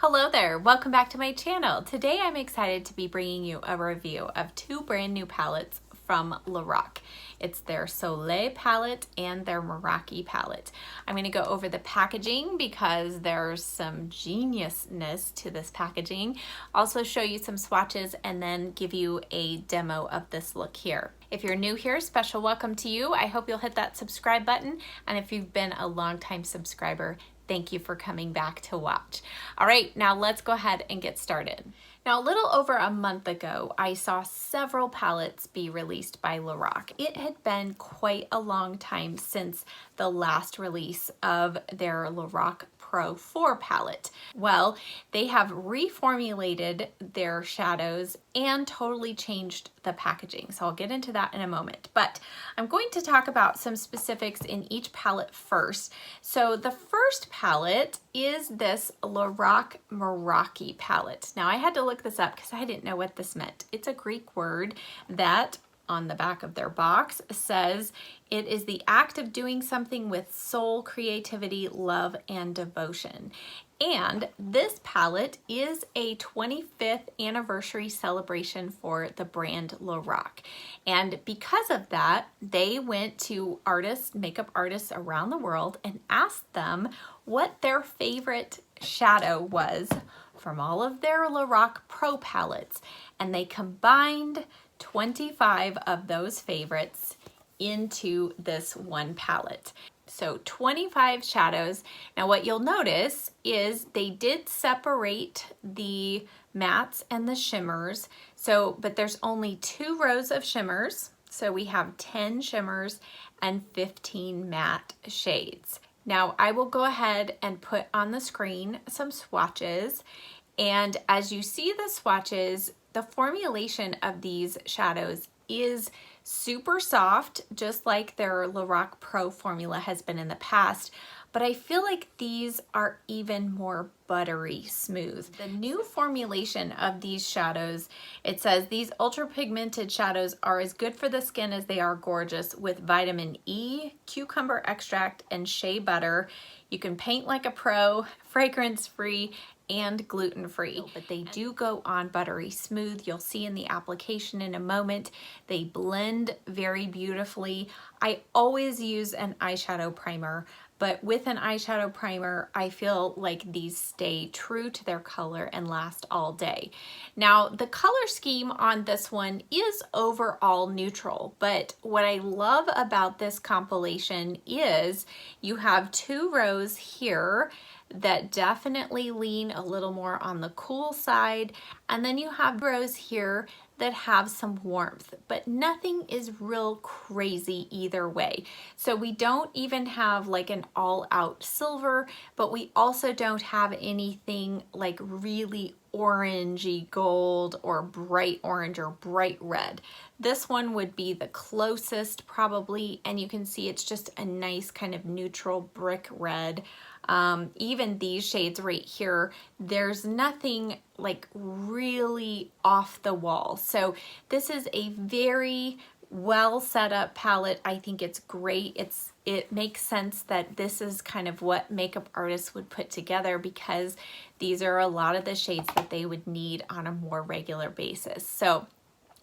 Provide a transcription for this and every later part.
Hello there, welcome back to my channel. Today I'm excited to be bringing you a review of two brand new palettes from Lorac. It's their Soleil palette and their Meraki palette. I'm going to go over the packaging because there's some geniusness to this packaging. Also show you some swatches and then give you a demo of this look here. If you're new here, special welcome to you. I hope you'll hit that subscribe button, and if you've been a longtime subscriber, thank you for coming back to watch. All right, now let's go ahead and get started. Now, a little over a month ago, I saw several palettes be released by Lorac. It had been quite a long time since the last release of their Lorac Pro 4 palette. Well, they have reformulated their shadows and totally changed the packaging. So I'll get into that in a moment, but I'm going to talk about some specifics in each palette first. So the first palette is this Lorac Meraki palette. Now I had to look this up because I didn't know what this meant. It's a Greek word that on the back of their box says it is the act of doing something with soul, creativity, love, and devotion. And this palette is a 25th anniversary celebration for the brand Lorac. And because of that, they went to artists, makeup artists around the world and asked them what their favorite shadow was from all of their Lorac Pro palettes. And they combined 25 of those favorites into this one palette. So 25 shadows. Now what you'll notice is they did separate the mattes and the shimmers. But there's only 2 rows of shimmers. So we have 10 shimmers and 15 matte shades. Now I will go ahead and put on the screen some swatches. And as you see the swatches, the formulation of these shadows is super soft, just like their Lorac Pro formula has been in the past, but I feel like these are even more buttery smooth. The new formulation of these shadows, it says these ultra pigmented shadows are as good for the skin as they are gorgeous, with vitamin E, cucumber extract, and shea butter. You can paint like a pro, fragrance free, and gluten-free, but they do go on buttery smooth. You'll see in the application in a moment. They blend very beautifully. I always use an eyeshadow primer, but with an eyeshadow primer, I feel like these stay true to their color and last all day. Now, the color scheme on this one is overall neutral, but what I love about this compilation is you have 2 rows here that definitely lean a little more on the cool side, and then you have rows here that have some warmth, but nothing is real crazy either way. So we don't even have like an all-out silver, but we also don't have anything like really orangey gold or bright orange or bright red. This one would be the closest probably, and you can see it's just a nice kind of neutral brick red. Even these shades right here, there's nothing like really off the wall. So this is a very well set up palette. I think it's great. It makes sense that this is kind of what makeup artists would put together, because these are a lot of the shades that they would need on a more regular basis. So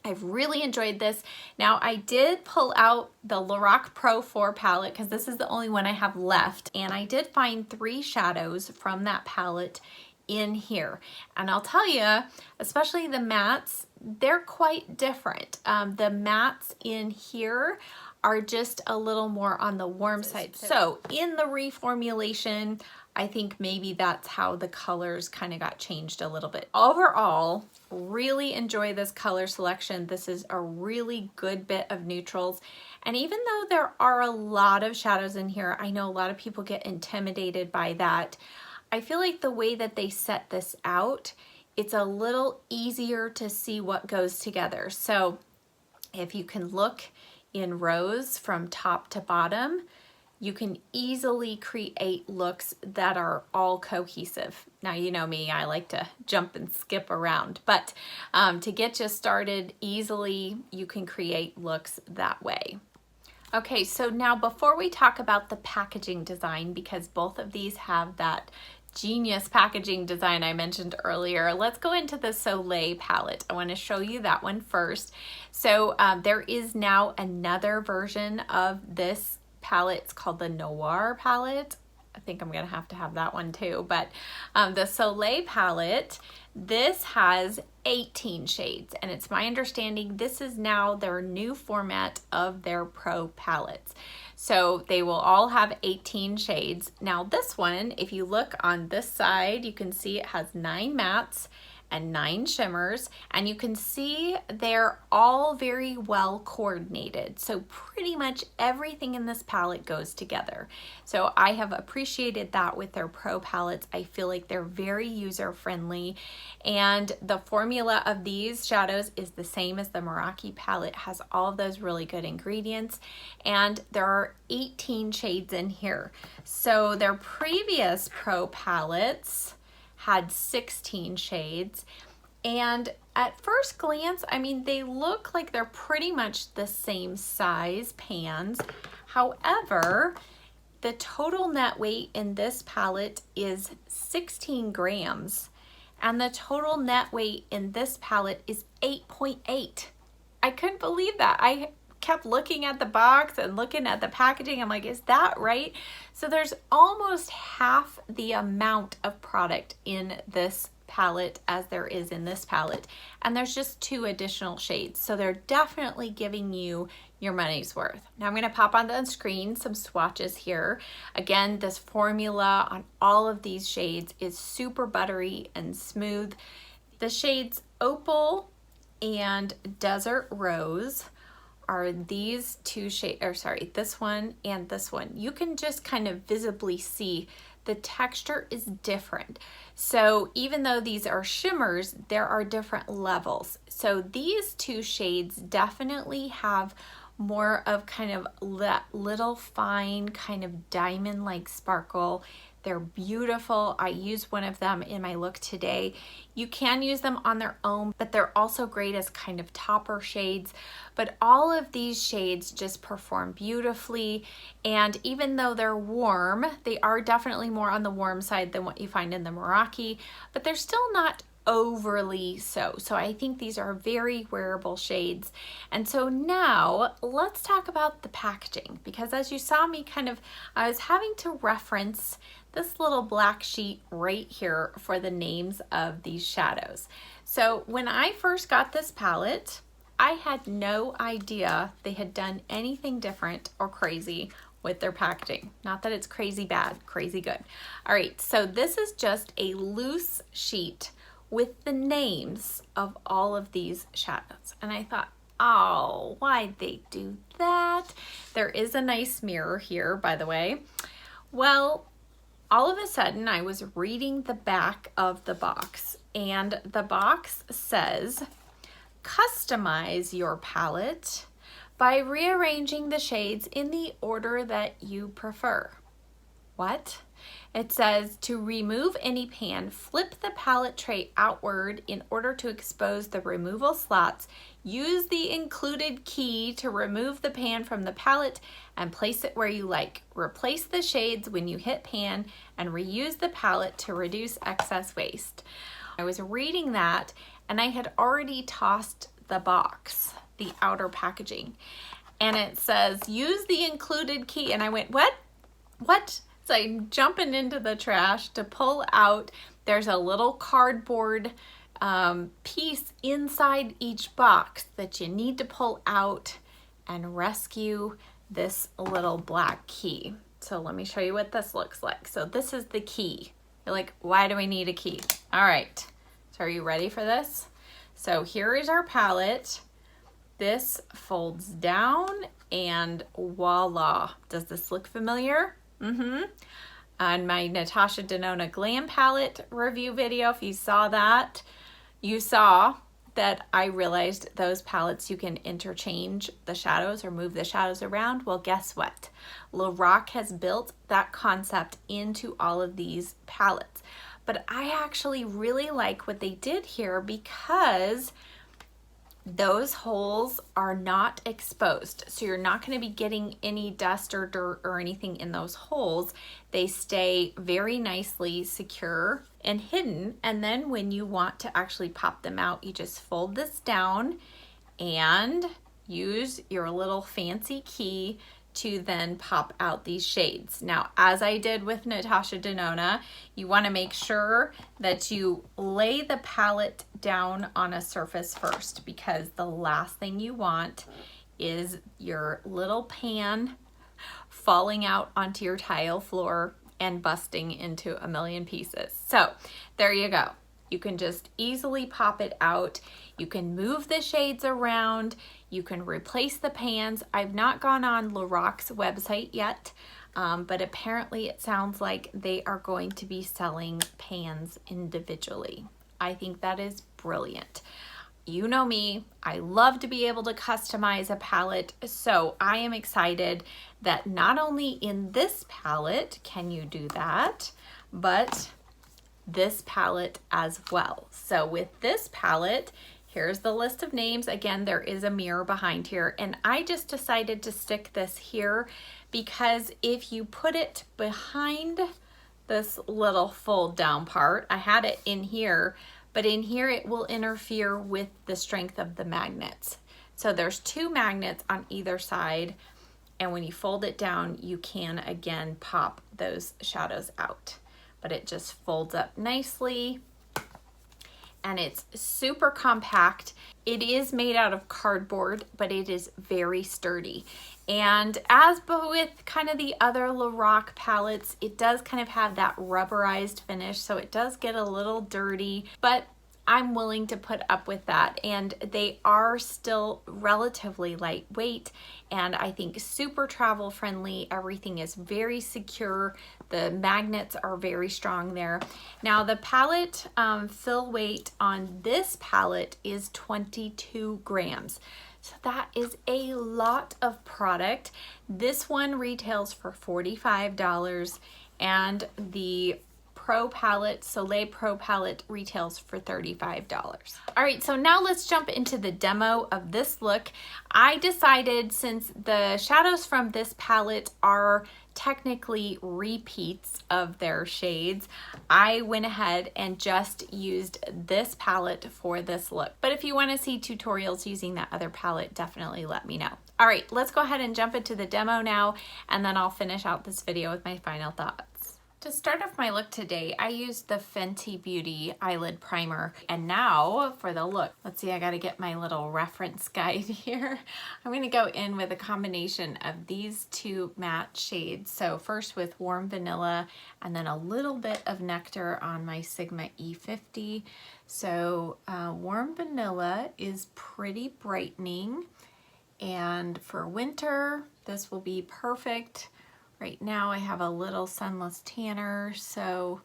I've really enjoyed this. Now I did pull out the Lorac Pro 4 palette because this is the only one I have left, and I did find 3 shadows from that palette in here. And I'll tell you, especially the mattes, they're quite different. The mattes in here are just a little more on the warm side. So in the reformulation, I think maybe that's how the colors kind of got changed a little bit. Overall, really enjoy this color selection. This is a really good bit of neutrals. And even though there are a lot of shadows in here, I know a lot of people get intimidated by that. I feel like the way that they set this out, it's a little easier to see what goes together. So if you can look in rows from top to bottom, you can easily create looks that are all cohesive. Now, you know me, I like to jump and skip around, but to get you started easily, you can create looks that way. Okay, so now before we talk about the packaging design, because both of these have that genius packaging design I mentioned earlier. Let's go into the Soleil palette. I want to show you that one first. So there is now another version of this palette. It's called the Noir palette. I think I'm gonna have to have that one too, but the Soleil palette, this has 18 shades, and it's my understanding this is now their new format of their Pro palettes. So they will all have 18 shades. Now this one, if you look on this side, you can see it has 9 mattes and 9 shimmers, and you can see they're all very well coordinated. So pretty much everything in this palette goes together. So I have appreciated that with their Pro palettes. I feel like they're very user-friendly, and the formula of these shadows is the same as the Meraki palette, has all of those really good ingredients, and there are 18 shades in here. So their previous Pro palettes had 16 shades, and at first glance, I mean, they look like they're pretty much the same size pans. However, the total net weight in this palette is 16 grams, and the total net weight in this palette is 8.8. I couldn't believe that. I kept looking at the box and looking at the packaging. I'm like, is that right? So there's almost half the amount of product in this palette as there is in this palette, and there's just 2 additional shades, so they're definitely giving you your money's worth. Now I'm going to pop on the screen some swatches here. Again, this formula on all of these shades is super buttery and smooth. The shades Opal and Desert Rose are these 2 shades, or sorry, this one and this one. You can just kind of visibly see the texture is different. So even though these are shimmers, there are different levels. So these 2 shades definitely have more of kind of that little fine kind of diamond-like sparkle. They're beautiful. I used one of them in my look today. You can use them on their own, but they're also great as kind of topper shades. But all of these shades just perform beautifully. And even though they're warm, they are definitely more on the warm side than what you find in the Meraki, but they're still not overly so. So I think these are very wearable shades. And so now let's talk about the packaging, because as you saw me I was having to reference this little black sheet right here for the names of these shadows. So when I first got this palette, I had no idea they had done anything different or crazy with their packaging. Not that it's crazy bad, crazy good. All right, so this is just a loose sheet with the names of all of these shadows. And I thought, oh, why'd they do that? There is a nice mirror here, by the way. Well, all of a sudden I was reading the back of the box, and the box says, customize your palette by rearranging the shades in the order that you prefer. What? It says to remove any pan, flip the palette tray outward in order to expose the removal slots. Use the included key to remove the pan from the palette and place it where you like. Replace the shades when you hit pan and reuse the palette to reduce excess waste. I was reading that and I had already tossed the box, the outer packaging, and it says use the included key, and I went, what? So I'm jumping into the trash to pull out. There's a little cardboard piece inside each box that you need to pull out and rescue this little black key. So let me show you what this looks like. So this is the key. You're like, why do we need a key? All right, so are you ready for this? So here is our palette. This folds down and voila. Does this look familiar? On my Natasha Denona Glam Palette review video, if you saw that, you saw that I realized those palettes you can interchange the shadows or move the shadows around. Well, guess what? Lorac has built that concept into all of these palettes. But I actually really like what they did here, because those holes are not exposed. So you're not going to be getting any dust or dirt or anything in those holes. They stay very nicely secure and hidden. And then when you want to actually pop them out, you just fold this down and use your little fancy key to then pop out these shades. Now, as I did with Natasha Denona, you want to make sure that you lay the palette down on a surface first, because the last thing you want is your little pan falling out onto your tile floor and busting into a million pieces. So there you go. You can just easily pop it out. You can move the shades around. You can replace the pans. I've not gone on Lorac's website yet, but apparently it sounds like they are going to be selling pans individually. I think that is brilliant. You know me, I love to be able to customize a palette, so I am excited that not only in this palette can you do that, but this palette as well. So with this palette, here's the list of names. Again, there is a mirror behind here, and I just decided to stick this here because if you put it behind this little fold down part, I had it in here, but in here it will interfere with the strength of the magnets. So there's 2 magnets on either side, and when you fold it down, you can again pop those shadows out. But it just folds up nicely, and it's super compact. It is made out of cardboard, but it is very sturdy. And as with kind of the other Lorac palettes, it does kind of have that rubberized finish, so it does get a little dirty, but I'm willing to put up with that. And they are still relatively lightweight, and I think super travel friendly. Everything is very secure. The magnets are very strong there. Now the palette fill weight on this palette is 22 grams. So that is a lot of product. This one retails for $45, and the Pro palette, Soleil Pro palette, retails for $35. All right, so now let's jump into the demo of this look. I decided, since the shadows from this palette are technically repeats of their shades, I went ahead and just used this palette for this look. But if you want to see tutorials using that other palette, definitely let me know. All right, let's go ahead and jump into the demo now, and then I'll finish out this video with my final thoughts. To start off my look today, I used the Fenty Beauty Eyelid Primer. And now for the look. Let's see, I gotta get my little reference guide here. I'm gonna go in with a combination of these 2 matte shades. So first with Warm Vanilla, and then a little bit of Nectar on my Sigma E50. So Warm Vanilla is pretty brightening. And for winter, this will be perfect. Right now I have a little sunless tanner, so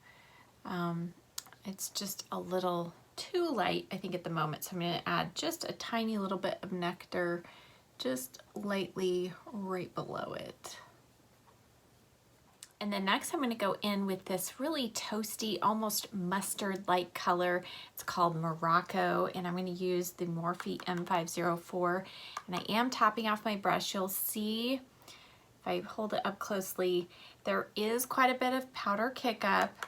it's just a little too light, I think, at the moment. So I'm going to add just a tiny little bit of Nectar, just lightly right below it. And then next I'm going to go in with this really toasty, almost mustard-like color. It's called Morocco, and I'm going to use the Morphe M504. And I am topping off my brush. You'll see, if I hold it up closely, there is quite a bit of powder kick up.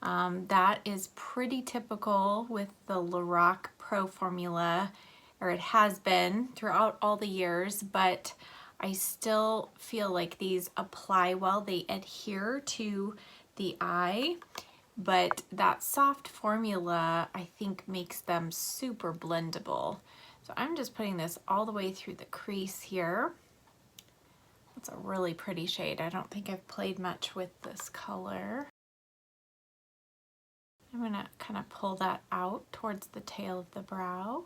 That is pretty typical with the Lorac Pro formula, or it has been throughout all the years, but I still feel like these apply well. They adhere to the eye, but that soft formula, I think, makes them super blendable. So I'm just putting this all the way through the crease here. It's a really pretty shade. I don't think I've played much with this color. I'm gonna kind of pull that out towards the tail of the brow.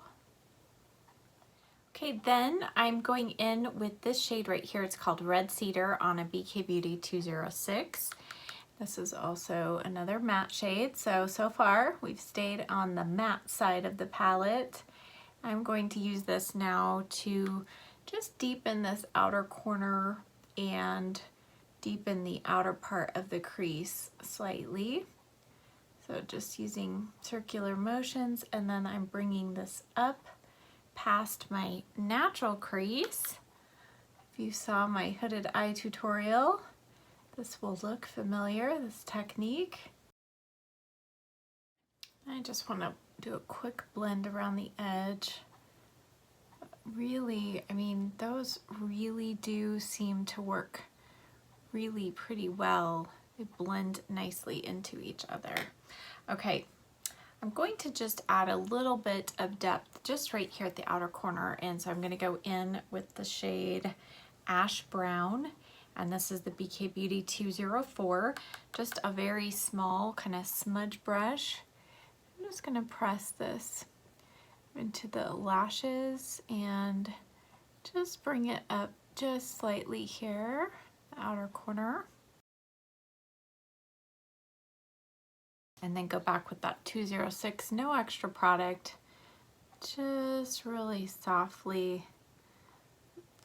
Okay, then I'm going in with this shade right here. It's called Red Cedar on a BK Beauty 206. This is also another matte shade. So far we've stayed on the matte side of the palette. I'm going to use this now to just deepen this outer corner and deepen the outer part of the crease slightly. So just using circular motions, and then I'm bringing this up, past my natural crease. If you saw my hooded eye tutorial, this will look familiar, this technique. I just want to do a quick blend around the edge. Really, I mean, those really do seem to work really pretty well. They blend nicely into each other. Okay, I'm going to just add a little bit of depth just right here at the outer corner, and so I'm going to go in with the shade Ash Brown, and this is the BK Beauty 204, just a very small kind of smudge brush. I'm just going to press this into the lashes and just bring it up just slightly here, the outer corner. And then go back with that 206, no extra product. Just really softly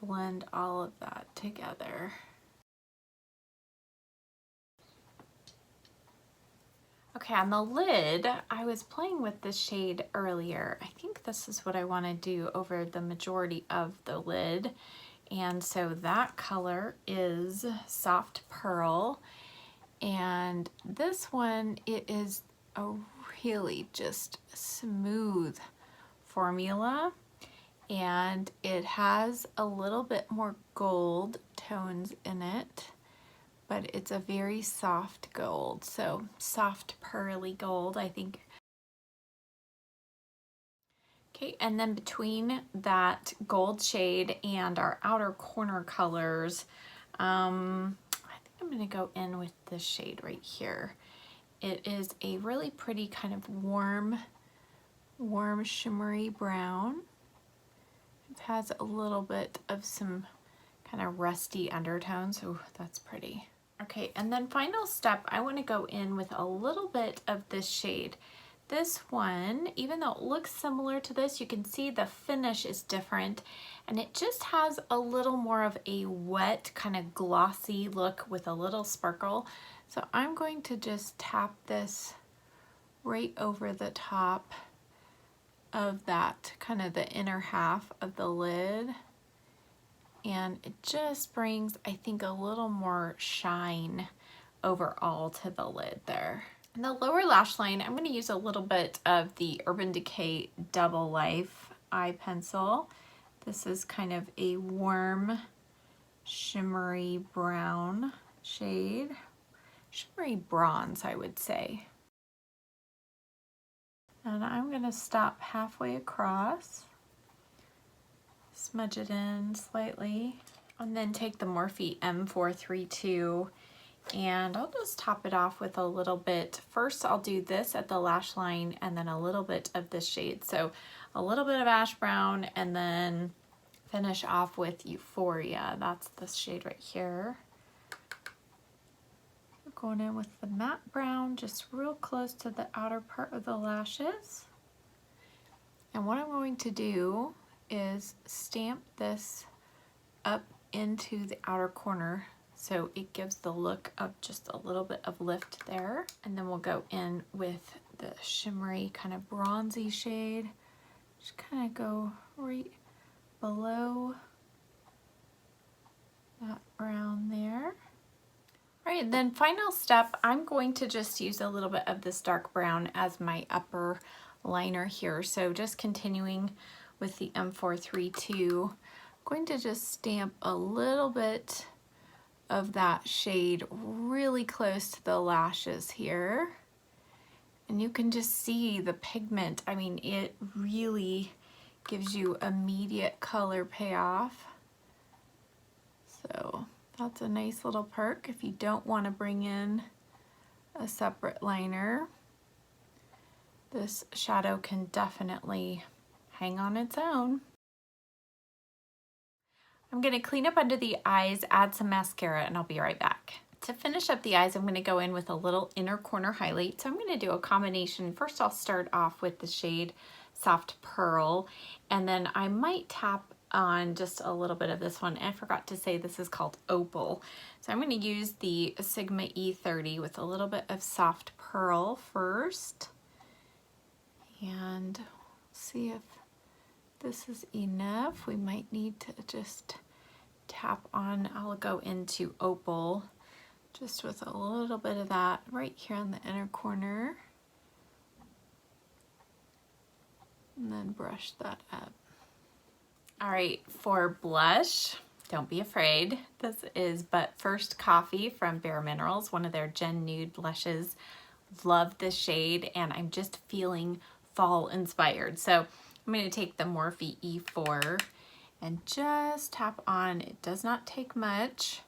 blend all of that together. Okay, on the lid, I was playing with this shade earlier. I think this is what I want to do over the majority of the lid. And so that color is Soft Pearl. And this one, it is a really just smooth formula. And it has a little bit more gold tones in it, but it's a very soft gold, so soft pearly gold, I think. Okay, and then between that gold shade and our outer corner colors, I think I'm gonna go in with this shade right here. It is a really pretty kind of warm shimmery brown. It has a little bit of some kind of rusty undertones, so that's pretty. Okay, and then final step, I want to go in with a little bit of this shade. This one, even though it looks similar to this, you can see the finish is different, and it just has a little more of a wet, kind of glossy look with a little sparkle. So I'm going to just tap this right over the top of that, kind of the inner half of the lid. And it just brings, I think, a little more shine overall to the lid there. In the lower lash line, I'm going to use a little bit of the Urban Decay Double Life eye pencil. This is kind of a warm, shimmery brown shade. Shimmery bronze, I would say. And I'm going to stop halfway across. Smudge it in slightly, and then take the Morphe M432 and I'll just top it off with a little bit. First I'll do this at the lash line and then a little bit of this shade. So a little bit of ash brown and then finish off with Euphoria. That's this shade right here. Going in with the matte brown just real close to the outer part of the lashes. And what I'm going to do is stamp this up into the outer corner so it gives the look of just a little bit of lift there. And then we'll go in with the shimmery kind of bronzy shade. Just kind of go right below that brown there. All right, then final step, I'm going to just use a little bit of this dark brown as my upper liner here. So just continuing with the M432, I'm going to just stamp a little bit of that shade really close to the lashes here. And you can just see the pigment. I mean, it really gives you immediate color payoff. So that's a nice little perk if you don't want to bring in a separate liner. This shadow can definitely hang on its own. I'm going to clean up under the eyes, add some mascara, and I'll be right back. To finish up the eyes, I'm going to go in with a little inner corner highlight. So I'm going to do a combination. First, I'll start off with the shade Soft Pearl, and then I might tap on just a little bit of this one. I forgot to say this is called Opal. So I'm going to use the Sigma E30 with a little bit of Soft Pearl first. And see if this is enough. We might need to just tap on. I'll go into Opal just with a little bit of that right here on the inner corner. And then brush that up. All right, for blush, don't be afraid. This is But First Coffee from Bare Minerals, one of their Gen Nude blushes. Love this shade, and I'm just feeling fall inspired. So I'm going to take the Morphe E4 and just tap on. It does not take much.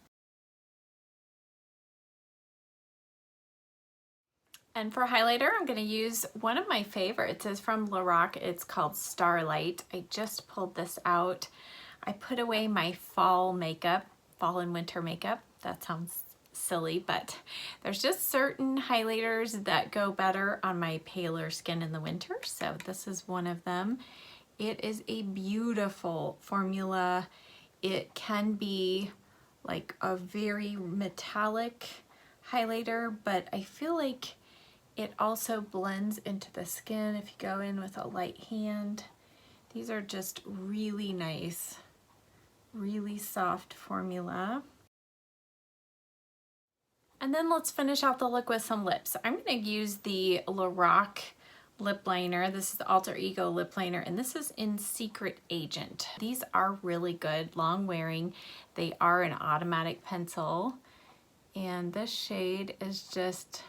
And for highlighter, I'm going to use one of my favorites. It's from Lorac. It's called Starlight. I just pulled this out. I put away my fall makeup, fall and winter makeup. That sounds silly, but there's just certain highlighters that go better on my paler skin in the winter. So this is one of them. It is a beautiful formula. It can be like a very metallic highlighter, but I feel like it also blends into the skin if you go in with a light hand. These are just really nice, really soft formula. And then let's finish out the look with some lips. I'm going to use the Lorac lip liner. This is the Alter Ego lip liner, and this is in Secret Agent. These are really good, long wearing. They are an automatic pencil, and this shade is just,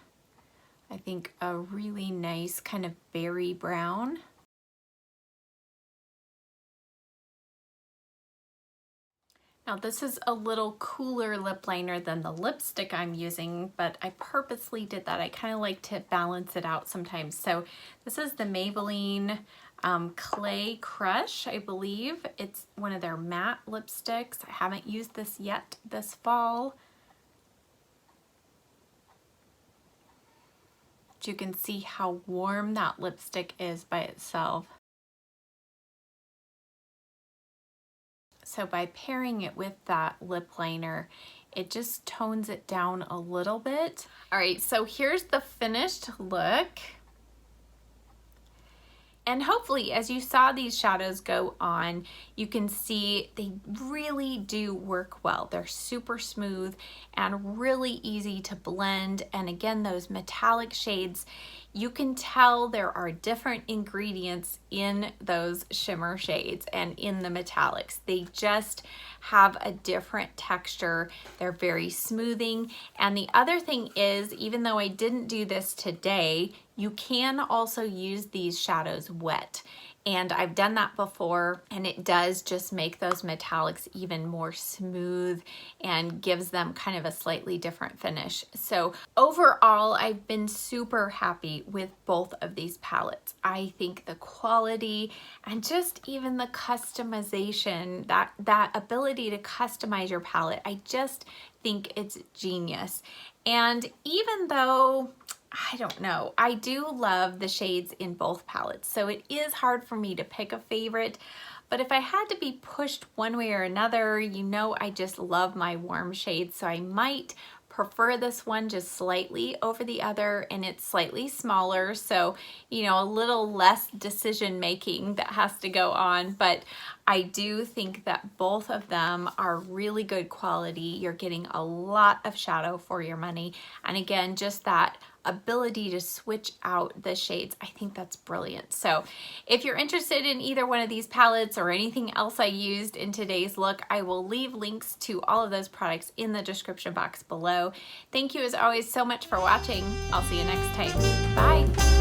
I think, a really nice kind of berry brown. Now this is a little cooler lip liner than the lipstick I'm using, but I purposely did that. I kind of like to balance it out sometimes. So this is the Maybelline Clay Crush, I believe. It's one of their matte lipsticks. I haven't used this yet this fall. You can see how warm that lipstick is by itself. So by pairing it with that lip liner, it just tones it down a little bit. All right, so here's the finished look. And hopefully, as you saw these shadows go on, you can see they really do work well. They're super smooth and really easy to blend. And again, those metallic shades, you can tell there are different ingredients in those shimmer shades and in the metallics. They just have a different texture. They're very smoothing. And the other thing is, even though I didn't do this today, you can also use these shadows wet. And I've done that before, and it does just make those metallics even more smooth and gives them kind of a slightly different finish. So overall, I've been super happy with both of these palettes. I think the quality and just even the customization, that ability to customize your palette, I just think it's genius. And even though, I don't know, I do love the shades in both palettes, so it is hard for me to pick a favorite, but if I had to be pushed one way or another, you know I just love my warm shades, so I might prefer this one just slightly over the other, and it's slightly smaller, so you know, a little less decision making that has to go on, but I do think that both of them are really good quality. You're getting a lot of shadow for your money, and again, just that ability to switch out the shades, I think that's brilliant. So if you're interested in either one of these palettes or anything else I used in today's look, I will leave links to all of those products in the description box below. Thank you as always so much for watching. I'll see you next time. Bye.